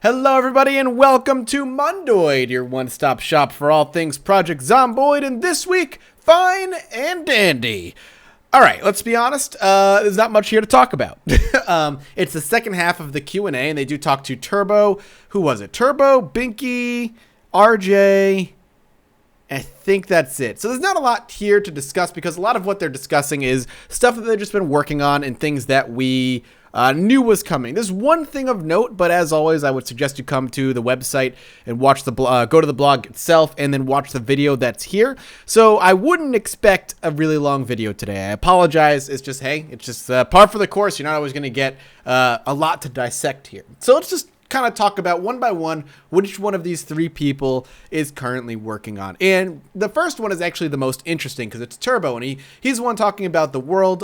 Hello everybody and welcome to Mondoid, your one-stop shop for all things Project Zomboid, and this week, fine and dandy. Alright, let's be honest, there's not much here to talk about. It's the second half of the Q&A, and they do talk to Turbo, who was it? Turbo, Binky, RJ, I think that's it. So there's not a lot here to discuss because a lot of what they're discussing is stuff that they've just been working on and things that we knew was coming. There's one thing of note, but as always, I would suggest you come to the website and watch the go to the blog itself and then watch the video that's here. So I wouldn't expect a really long video today. I apologize. It's just, hey, it's just par for the course. You're not always going to get a lot to dissect here. So let's just kind of talk about one by one which one of these three people is currently working on. And the first one is actually the most interesting because it's Turbo, and he's the one talking about the World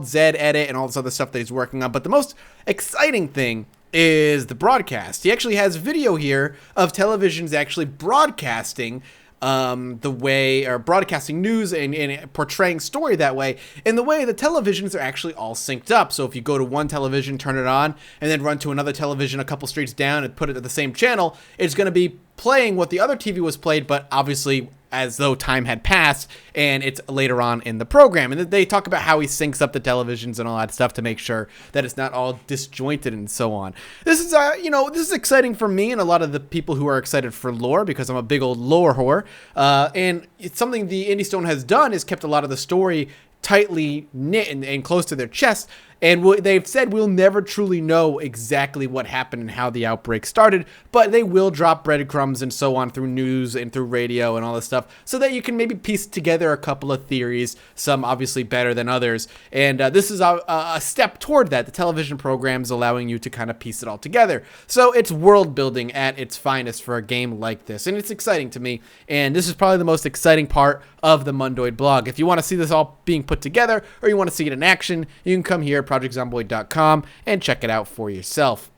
Z edit and all this other stuff that he's working on. But the most exciting thing is the broadcast. He actually has video here of televisions actually broadcasting the way, or broadcasting news and portraying story that way, and the way the televisions are actually all synced up. So if you go to one television, turn it on, and then run to another television a couple streets down and put it at the same channel, it's going to be playing what the other TV was played, but obviously as though time had passed, and it's later on in the program. And they talk about how he syncs up the televisions and all that stuff to make sure that it's not all disjointed and so on. This is, this is exciting for me and a lot of the people who are excited for lore, because I'm a big old lore whore. And it's something the Indie Stone has done, is kept a lot of the story tightly knit and close to their chest. And they've said we'll never truly know exactly what happened and how the outbreak started, but they will drop breadcrumbs and so on through news and through radio and all this stuff so that you can maybe piece together a couple of theories, some obviously better than others. And this is a step toward that. The television program's allowing you to kind of piece it all together. So it's world building at its finest for a game like this. And it's exciting to me. And this is probably the most exciting part of the Mondoid blog. If you want to see this all being put together, or you want to see it in action, you can come here, projectzomboid.com, and check it out for yourself.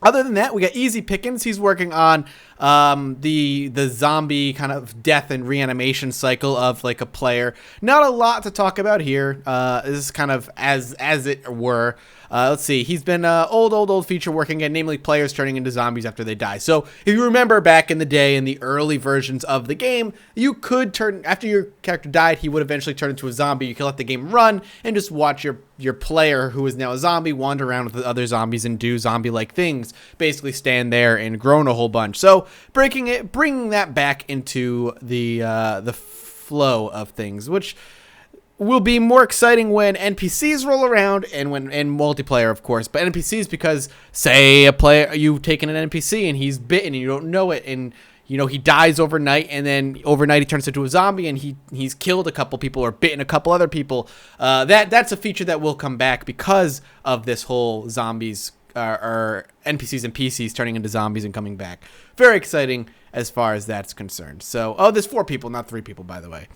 Other than that, we got Easy Pickins. He's working on the zombie kind of death and reanimation cycle of like a player. Not a lot to talk about here. This is kind of as it were. Let's see. He's been old feature working at, namely players turning into zombies after they die. So if you remember back in the day in the early versions of the game, you could turn, after your character died, he would eventually turn into a zombie. You could let the game run and just watch your player, who is now a zombie, wander around with the other zombies and do zombie-like things. Basically stand there and groan a whole bunch. So bringing that back into the flow of things, which will be more exciting when NPCs roll around and multiplayer, of course. But NPCs, because say you've taken an NPC and he's bitten and you don't know it, and he dies overnight, and then overnight he turns into a zombie and he's killed a couple people or bitten a couple other people. That's a feature that will come back because of this whole zombies or NPCs and PCs turning into zombies and coming back. Very exciting as far as that's concerned. So, there's 4 people, not 3 people, by the way.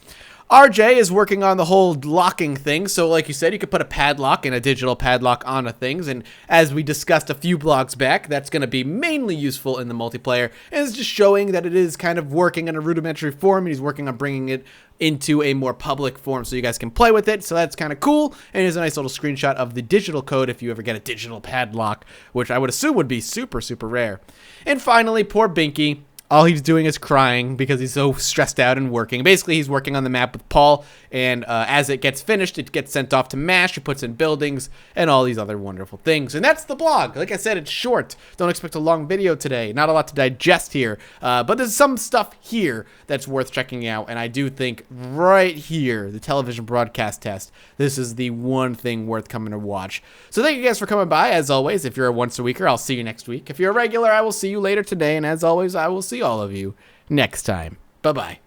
RJ is working on the whole locking thing. So like you said, you could put a padlock and a digital padlock onto things. And as we discussed a few blogs back, that's going to be mainly useful in the multiplayer. And it's just showing that it is kind of working in a rudimentary form. And he's working on bringing it into a more public form so you guys can play with it. So that's kind of cool. And here's a nice little screenshot of the digital code if you ever get a digital padlock, which I would assume would be super, super rare. And finally, poor Binky. All he's doing is crying because he's so stressed out and working. Basically, he's working on the map with Paul, and as it gets finished, it gets sent off to MASH. He puts in buildings and all these other wonderful things. And that's the blog. Like I said, it's short. Don't expect a long video today. Not a lot to digest here, but there's some stuff here that's worth checking out. And I do think right here, the television broadcast test, this is the one thing worth coming to watch. So thank you guys for coming by. As always, if you're a once-a-weeker, I'll see you next week. If you're a regular, I will see you later today. And as always, I will see all of you next time. Bye-bye.